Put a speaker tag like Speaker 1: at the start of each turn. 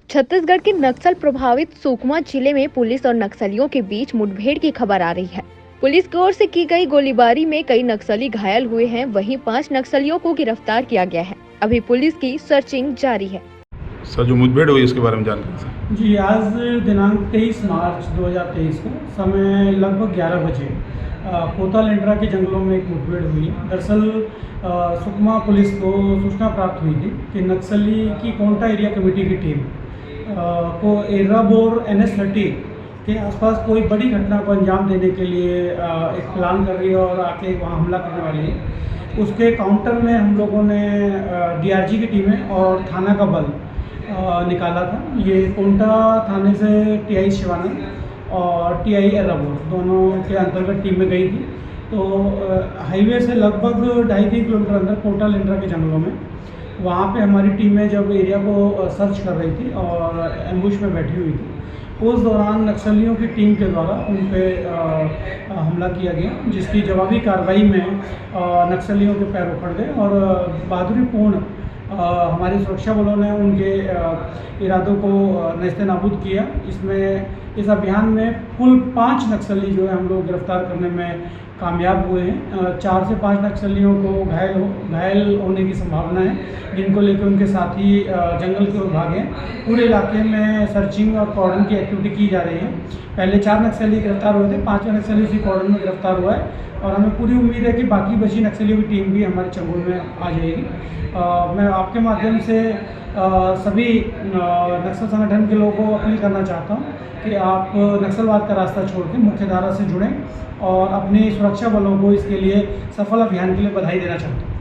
Speaker 1: छत्तीसगढ़ के नक्सल प्रभावित सुकमा जिले में पुलिस और नक्सलियों के बीच मुठभेड़ की खबर आ रही है। पुलिस की ओर से की गई गोलीबारी में कई नक्सली घायल हुए हैं, वहीं 5 नक्सलियों को गिरफ्तार किया गया है। अभी पुलिस की सर्चिंग जारी है।
Speaker 2: सर, जो मुठभेड़ हुई उसके बारे में जानकारी सर।
Speaker 3: जी, आज दिनांक 23 मार्च 2023 को समय लगभग 11 बजे पोता लेंड्रा के जंगलों में एक मुठभेड़ हुई। दरअसल सुकमा पुलिस को सूचना प्राप्त हुई थी कि नक्सली की कोंटा एरिया कमेटी की टीम को एर्राबोर NH-30 के आसपास कोई बड़ी घटना को अंजाम देने के लिए एक प्लान कर रही है और आके वहाँ हमला करने वाली है। उसके काउंटर में हम लोगों ने DRG की टीमें और थाना का बल निकाला था। ये कोंटा थाने से TI शिवानंद और TI एर्राबोर दोनों के अंतर्गत टीमें गई थी। तो हाईवे से लगभग 2.5-3 किलोमीटर अंदर पोता लेंड्रा के जंगलों में वहाँ पे हमारी टीमें जब एरिया को सर्च कर रही थी और एम्बुश में बैठी हुई थी, उस दौरान नक्सलियों की टीम के द्वारा उन पे हमला किया गया, जिसकी जवाबी कार्रवाई में नक्सलियों के पैर उखड़ गए और बहादुरीपूर्ण हमारी सुरक्षा बलों ने उनके इरादों को नेस्तनाबूद किया। इस अभियान में कुल 5 नक्सली जो है हम लोग गिरफ्तार करने में कामयाब हुए हैं। 4 से 5 नक्सलियों को घायल होने की संभावना है, जिनको लेकर उनके साथी जंगल की ओर भागे। पूरे इलाके में सर्चिंग और कॉर्डन की एक्टिविटी की जा रही है। पहले 4 नक्सली गिरफ्तार हुए थे, 5वां नक्सली उसी कॉर्डन में गिरफ्तार हुआ है और हमें पूरी उम्मीद है कि बाकी बची नक्सलियों की टीम भी हमारे चंगुल में आ जाएगी। मैं आपके माध्यम से सभी नक्सल संगठन के लोगों को अपील करना चाहता हूँ कि आप नक्सलवाद का रास्ता छोड़ के मुख्य धारा से जुड़ें और अपनी सुरक्षा बलों को इसके लिए सफल अभियान के लिए बधाई देना चाहता हूँ।